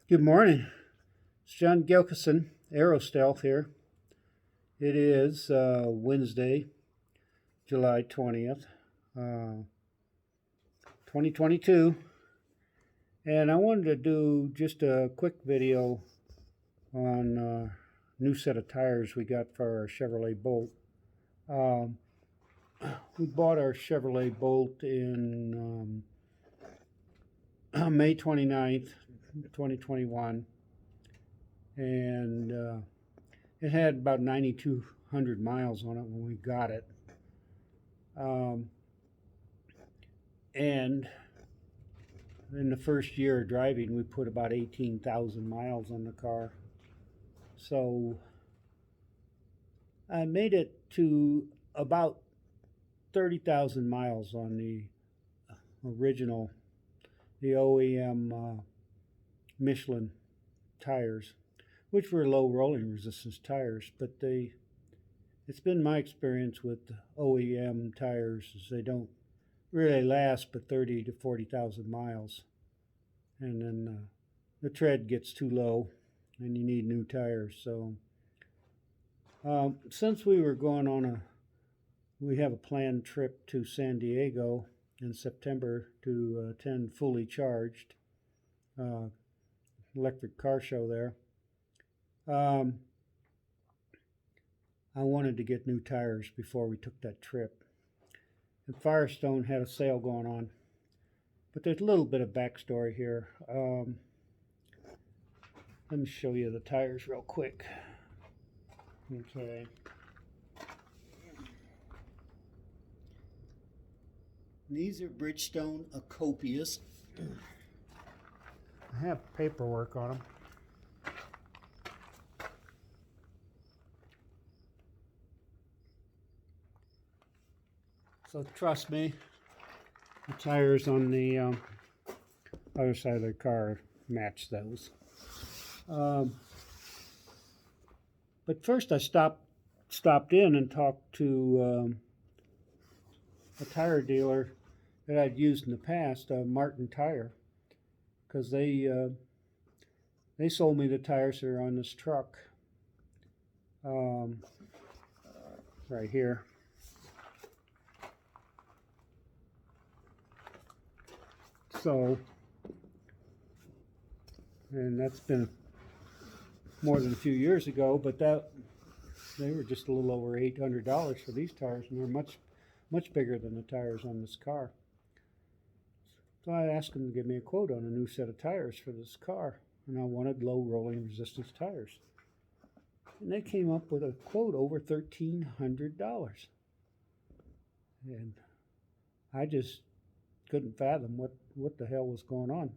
Good morning. It's John Gilkison, Aero Stealth here. It is Wednesday, July 20th, 2022. And I wanted to do just a quick video on a new set of tires we got for our Chevrolet Bolt. We bought our Chevrolet Bolt in May 29th, 2021. And it had about 9,200 miles on it when we got it. And in the first year of driving, we put about 18,000 miles on the car. So I made it to about 30,000 miles on the original, the OEM Michelin tires, which were low rolling resistance tires, but it's been my experience with OEM tires is they don't really last but 30 to 40,000 miles, and then the tread gets too low and you need new tires. So since we were going we have a planned trip to San Diego in September to attend Fully Charged electric car show there. I wanted to get new tires before we took that trip. And Firestone had a sale going on. But there's a little bit of backstory here. Let me show you the tires real quick. Okay. These are Bridgestone Ecopias. I have paperwork on them. So trust me, the tires on the other side of the car match those. But first I stopped in and talked to a tire dealer that I'd used in the past, Martin Tire, because they sold me the tires that are on this truck right here. So, and that's been more than a few years ago, but they were just a little over $800 for these tires, and they're much bigger than the tires on this car. So I asked them to give me a quote on a new set of tires for this car, and I wanted low rolling resistance tires. And they came up with a quote over $1,300. And I just couldn't fathom what the hell was going on.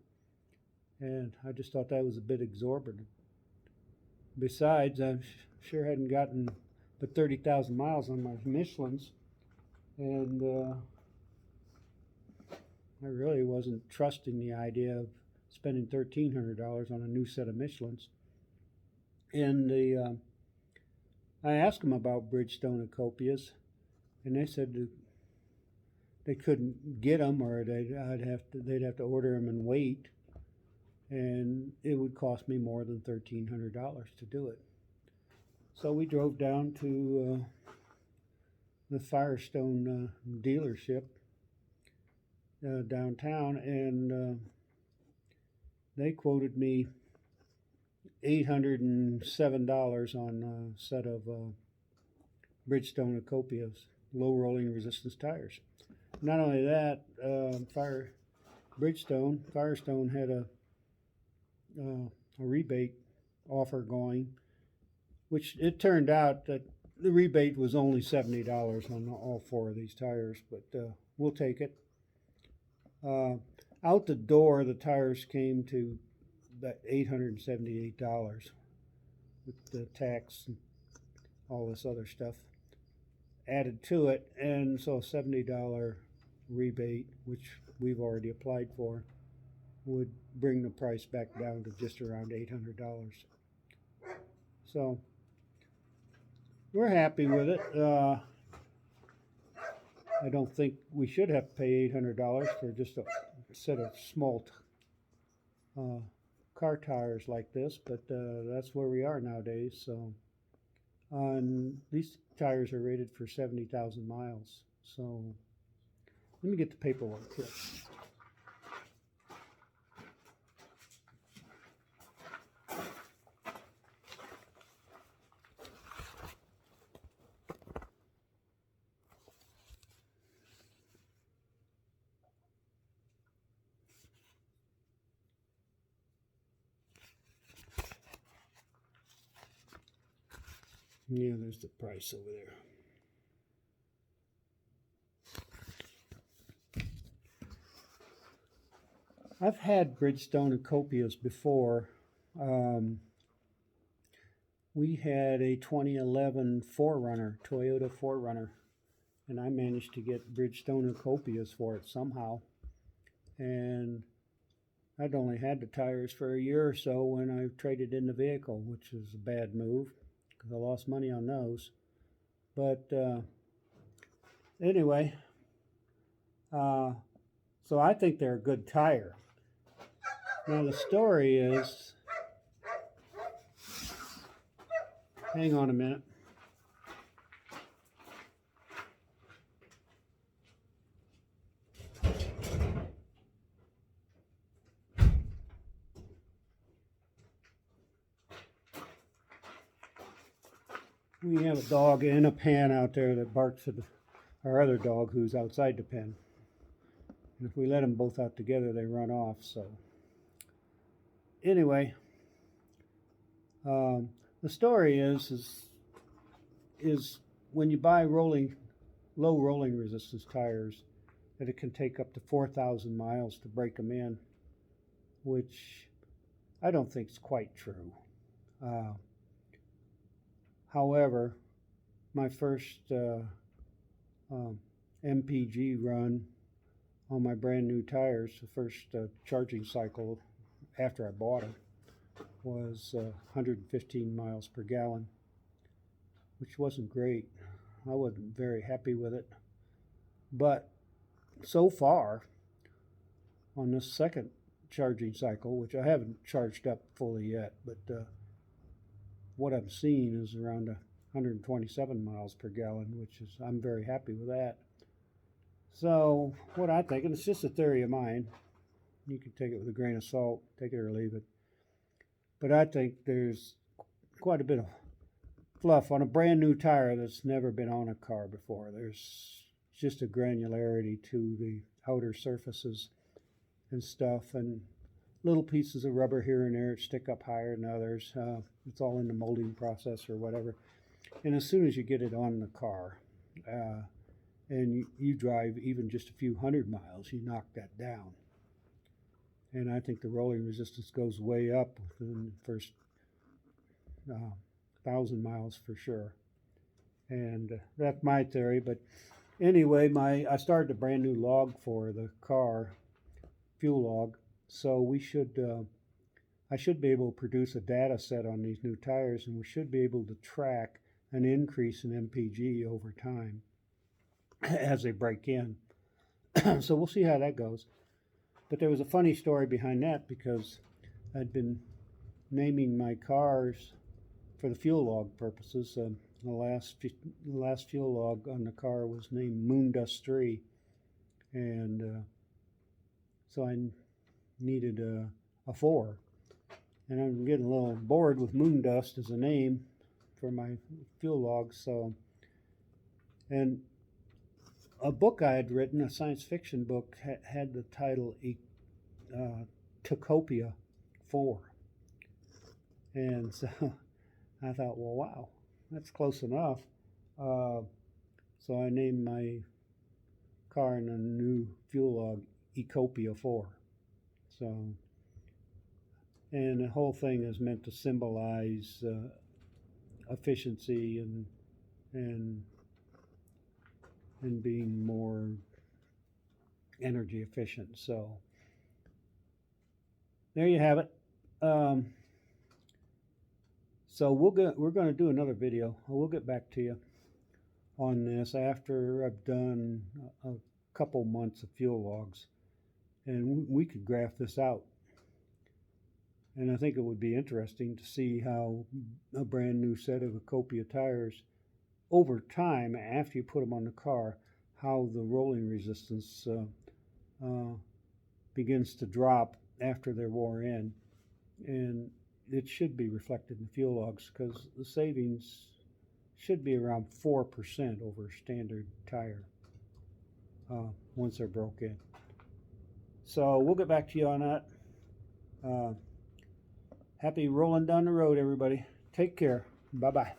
And I just thought that was a bit exorbitant. Besides, I sure hadn't gotten but 30,000 miles on my Michelins, and I really wasn't trusting the idea of spending $1,300 on a new set of Michelins. And I asked them about Bridgestone Ecopias, and they said they couldn't get them, or they'd have to order them and wait, and it would cost me more than $1,300 to do it. So we drove down to the Firestone dealership downtown, and they quoted me $807 on a set of Bridgestone Ecopias low rolling resistance tires. Not only that, Firestone had a rebate offer going, which it turned out that the rebate was only $70 on all four of these tires, but we'll take it. Out the door, the tires came to about $878 with the tax and all this other stuff added to it, and so a $70 rebate, which we've already applied for, would bring the price back down to just around $800. So we're happy with it. I don't think we should have to pay $800 for just a set of small car tires like this, but that's where we are nowadays. So, these tires are rated for 70,000 miles. So, let me get the paperwork here. Yeah, there's the price over there. I've had Bridgestone Ecopias before. We had a 2011 4Runner, Toyota 4Runner, and I managed to get Bridgestone Ecopias for it somehow. And I'd only had the tires for a year or so when I traded in the vehicle, which was a bad move because I lost money on those. But anyway, so I think they're a good tire. Now the story is, hang on a minute. We have a dog in a pen out there that barks at our other dog who's outside the pen. And if we let them both out together, they run off. So anyway, the story is when you buy low rolling resistance tires, that it can take up to 4,000 miles to break them in, which I don't think is quite true. However, my first MPG run on my brand new tires, the first charging cycle after I bought them, was 115 miles per gallon, which wasn't great. I wasn't very happy with it. But so far, on this second charging cycle, which I haven't charged up fully yet, but what I'm seeing is around 127 miles per gallon, which is, I'm very happy with that. So what I think, and it's just a theory of mine, you can take it with a grain of salt, take it or leave it, but I think there's quite a bit of fluff on a brand new tire that's never been on a car before. There's just a granularity to the outer surfaces and stuff, and little pieces of rubber here and there stick up higher than others. It's all in the molding process or whatever. And as soon as you get it on the car, and you drive even just a few hundred miles, you knock that down. And I think the rolling resistance goes way up within the first 1,000 miles for sure. And that's my theory. But anyway, I started a brand new log for the car, fuel log. So I should be able to produce a data set on these new tires, and we should be able to track an increase in MPG over time as they break in. So we'll see how that goes. But there was a funny story behind that, because I'd been naming my cars for the fuel log purposes. The last fuel log on the car was named Moondust 3, and so I needed a 4, and I'm getting a little bored with Moondust as a name for my fuel logs. So, and a book I had written, a science fiction book, had the title Ecopia IV, and so I thought, well, wow, that's close enough. So I named my car in a new fuel log Ecopia IV. So, and the whole thing is meant to symbolize efficiency and being more energy efficient. So there you have it. So we're going to do another video. We'll get back to you on this after I've done a couple months of fuel logs, and we could graph this out. And I think it would be interesting to see how a brand new set of Ecopia tires, over time, after you put them on the car, how the rolling resistance begins to drop after they're wore in. And it should be reflected in fuel logs, because the savings should be around 4% over a standard tire once they're broke in. So we'll get back to you on that. Happy rolling down the road, everybody. Take care. Bye-bye.